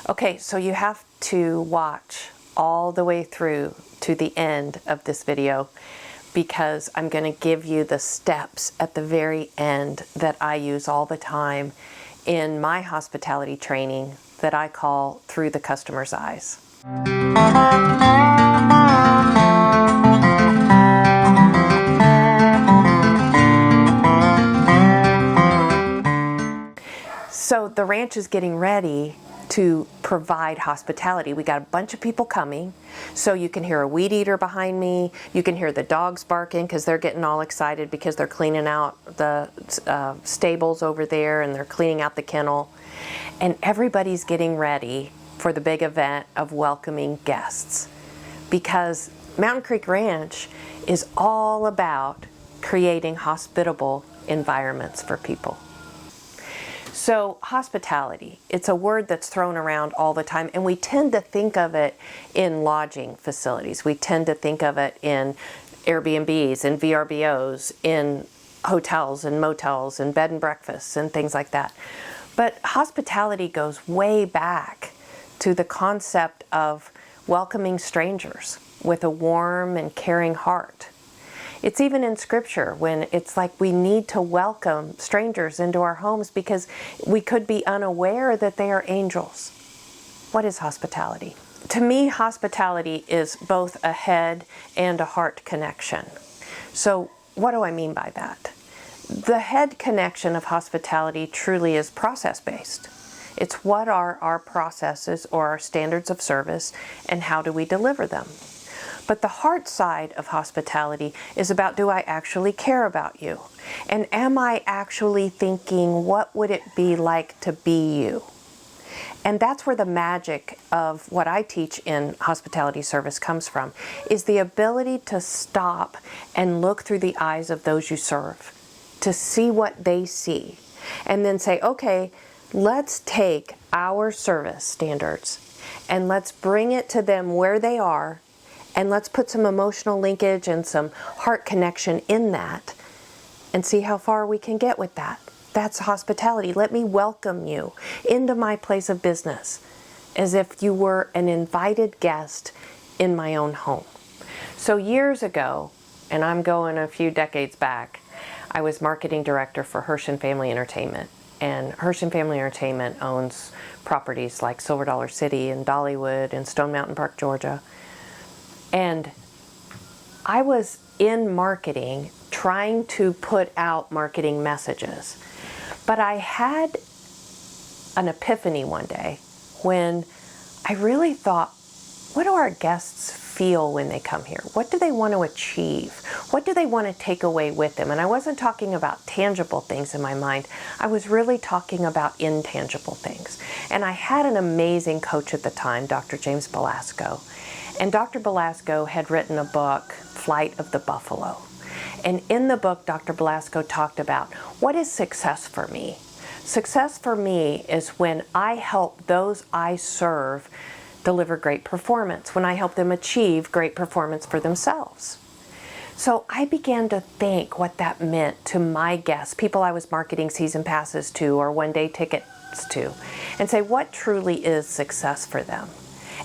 Okay, so you have to watch all the way through to the end of this video because I'm going to give you the steps at the very end that I use all the time in my hospitality training that I call Through the Customer's Eyes. So the ranch is getting ready to provide hospitality. We got a bunch of people coming, so you can hear a weed eater behind me. You can hear the dogs barking because they're getting all excited because they're cleaning out the stables over there and they're cleaning out the kennel. And everybody's getting ready for the big event of welcoming guests, because Mountain Creek Ranch is all about creating hospitable environments for people. So hospitality, it's a word that's thrown around all the time, and we tend to think of it in lodging facilities. We tend to think of it in Airbnbs and VRBOs, in hotels and motels and bed and breakfasts and things like that. But hospitality goes way back to the concept of welcoming strangers with a warm and caring heart. It's even in Scripture when it's like we need to welcome strangers into our homes because we could be unaware that they are angels. What is hospitality? To me, hospitality is both a head and a heart connection. So what do I mean by that? The head connection of hospitality truly is process-based. It's what are our processes or our standards of service and how do we deliver them? But the heart side of hospitality is about, do I actually care about you? And am I actually thinking, what would it be like to be you? And that's where the magic of what I teach in hospitality service comes from, is the ability to stop and look through the eyes of those you serve, to see what they see, and then say, okay, let's take our service standards and let's bring it to them where they are. And let's put some emotional linkage and some heart connection in that and see how far we can get with that. That's hospitality. Let me welcome you into my place of business as if you were an invited guest in my own home. So years ago, and I'm going a few decades back, I was marketing director for Hirsch and Family Entertainment. And Hirsch and Family Entertainment owns properties like Silver Dollar City and Dollywood and Stone Mountain Park, Georgia. And I was in marketing trying to put out marketing messages. But I had an epiphany one day when I really thought, what do our guests feel when they come here? What do they want to achieve? What do they want to take away with them? And I wasn't talking about tangible things in my mind. I was really talking about intangible things. And I had an amazing coach at the time, Dr. James Belasco. And Dr. Belasco had written a book, Flight of the Buffalo. And in the book, Dr. Belasco talked about, what is success for me? Success for me is when I help those I serve deliver great performance, when I help them achieve great performance for themselves. So I began to think what that meant to my guests, people I was marketing season passes to or one-day tickets to, and say, what truly is success for them?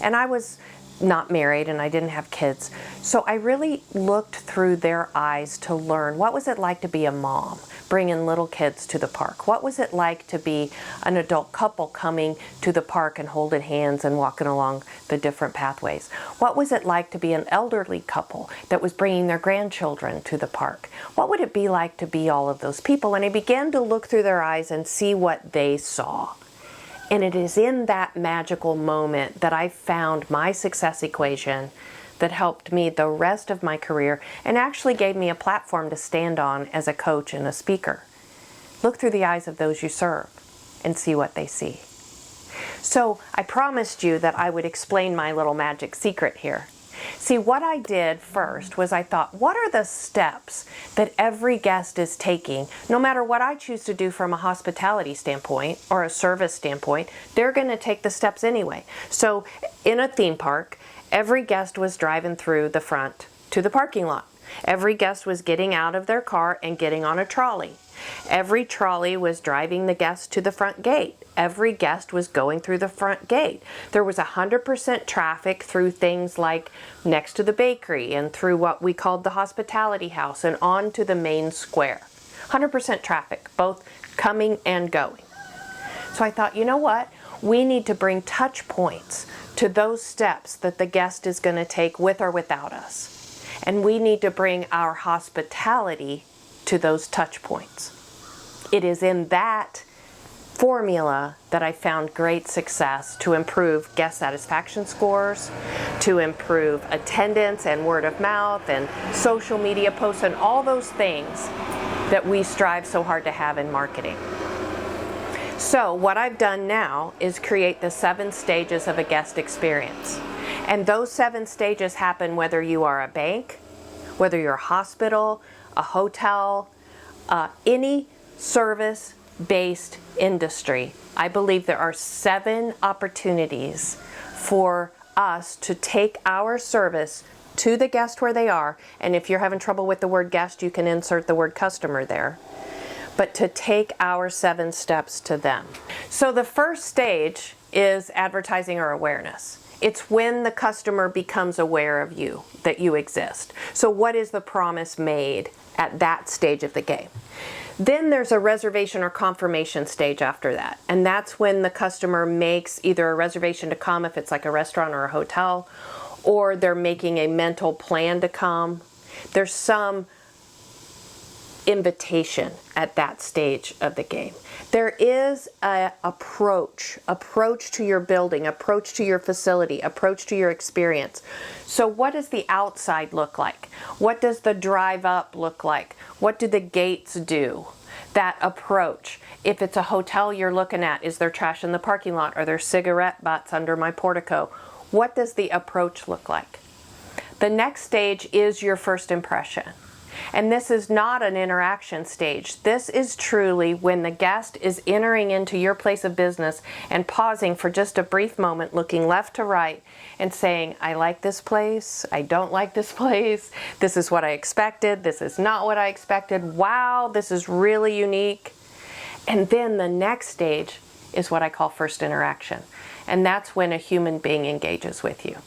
And I was not married and I didn't have kids. So I really looked through their eyes to learn, what was it like to be a mom, bringing little kids to the park? What was it like to be an adult couple coming to the park and holding hands and walking along the different pathways? What was it like to be an elderly couple that was bringing their grandchildren to the park? What would it be like to be all of those people? And I began to look through their eyes and see what they saw. And it is in that magical moment that I found my success equation that helped me the rest of my career and actually gave me a platform to stand on as a coach and a speaker. Look through the eyes of those you serve and see what they see. So I promised you that I would explain my little magic secret here. See, what I did first was I thought, what are the steps that every guest is taking? No matter what I choose to do from a hospitality standpoint or a service standpoint, they're going to take the steps anyway. So in a theme park, every guest was driving through the front to the parking lot. Every guest was getting out of their car and getting on a trolley. Every trolley was driving the guest to the front gate. Every guest was going through the front gate. There was 100% traffic through things like next to the bakery and through what we called the hospitality house and on to the main square. 100% traffic, both coming and going. So I thought, you know what? We need to bring touch points to those steps that the guest is going to take with or without us. And we need to bring our hospitality to those touch points. It is in that formula that I found great success to improve guest satisfaction scores, to improve attendance and word of mouth and social media posts and all those things that we strive so hard to have in marketing. So what I've done now is create the 7 stages of a guest experience. And those 7 stages happen whether you are a bank, whether you're a hospital, a hotel, any service-based industry. I believe there are 7 opportunities for us to take our service to the guest where they are. And if you're having trouble with the word guest, you can insert the word customer there. But to take our 7 steps to them. So the first stage is advertising or awareness. It's when the customer becomes aware of you, that you exist. So what is the promise made at that stage of the game? Then there's a reservation or confirmation stage after that. And that's when the customer makes either a reservation to come, if it's like a restaurant or a hotel, or they're making a mental plan to come. There's some invitation at that stage of the game. There is an approach to your building, approach to your facility, approach to your experience. So what does the outside look like? What does the drive up look like? What do the gates do? That approach. If it's a hotel you're looking at, is there trash in the parking lot? Are there cigarette butts under my portico? What does the approach look like? The next stage is your first impression. And this is not an interaction stage. This is truly when the guest is entering into your place of business and pausing for just a brief moment, looking left to right and saying, I like this place, I don't like this place, this is what I expected, this is not what I expected, wow, this is really unique. And then the next stage is what I call first interaction. And that's when a human being engages with you.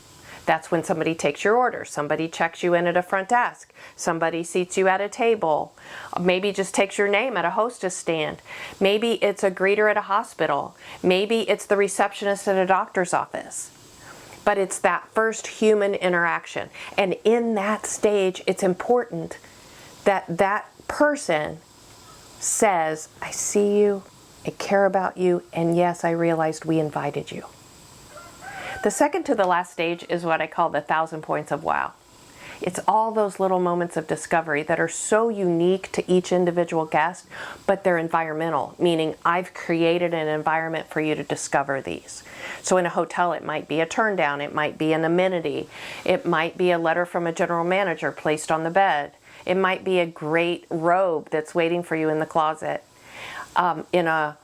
That's when somebody takes your order, somebody checks you in at a front desk, somebody seats you at a table, maybe just takes your name at a hostess stand. Maybe it's a greeter at a hospital. Maybe it's the receptionist at a doctor's office. But it's that first human interaction. And in that stage, it's important that that person says, I see you, I care about you, and yes, I realized we invited you. The second to the last stage is what I call the 1,000 points of wow. It's all those little moments of discovery that are so unique to each individual guest, but they're environmental, meaning I've created an environment for you to discover these. So in a hotel, it might be a turn down, it might be an amenity, it might be a letter from a general manager placed on the bed, it might be a great robe that's waiting for you in the closet. In a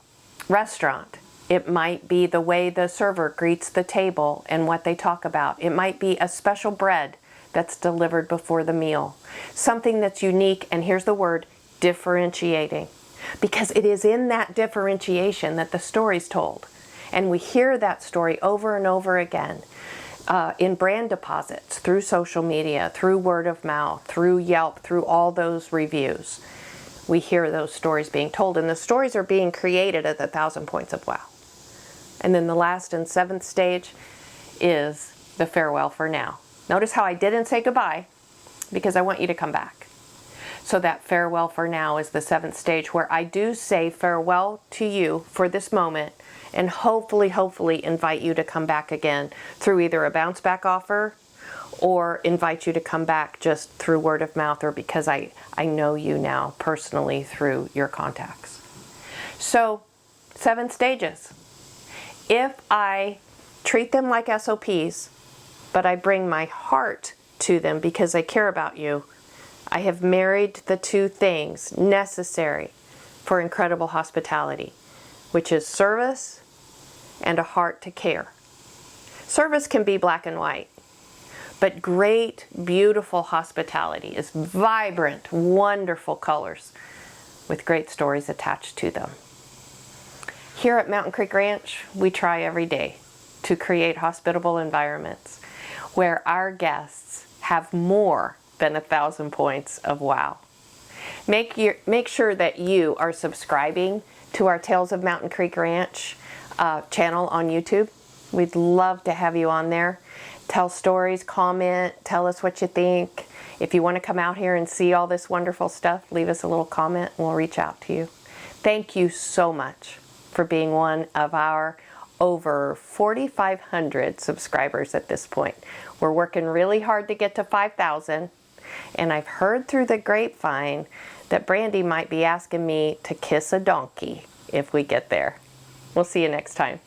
restaurant, it might be the way the server greets the table and what they talk about. It might be a special bread that's delivered before the meal. Something that's unique, and here's the word, differentiating. Because it is in that differentiation that the story's told. And we hear that story over and over again in brand deposits, through social media, through word of mouth, through Yelp, through all those reviews. We hear those stories being told, and the stories are being created at the 1,000 points of wow. And then the last and 7th stage is the farewell for now. Notice how I didn't say goodbye, because I want you to come back. So that farewell for now is the 7th stage, where I do say farewell to you for this moment and hopefully invite you to come back again through either a bounce back offer or invite you to come back just through word of mouth, or because I know you now personally through your contacts. So 7 stages. If I treat them like SOPs, but I bring my heart to them because I care about you, I have married the 2 things necessary for incredible hospitality, which is service and a heart to care. Service can be black and white, but great, beautiful hospitality is vibrant, wonderful colors with great stories attached to them. Here at Mountain Creek Ranch, we try every day to create hospitable environments where our guests have more than 1,000 points of wow. Make sure that you are subscribing to our Tales of Mountain Creek Ranch channel on YouTube. We'd love to have you on there. Tell stories, comment, tell us what you think. If you want to come out here and see all this wonderful stuff, leave us a little comment and we'll reach out to you. Thank you so much for being one of our over 4,500 subscribers at this point. We're working really hard to get to 5,000, and I've heard through the grapevine that Brandy might be asking me to kiss a donkey if we get there. We'll see you next time.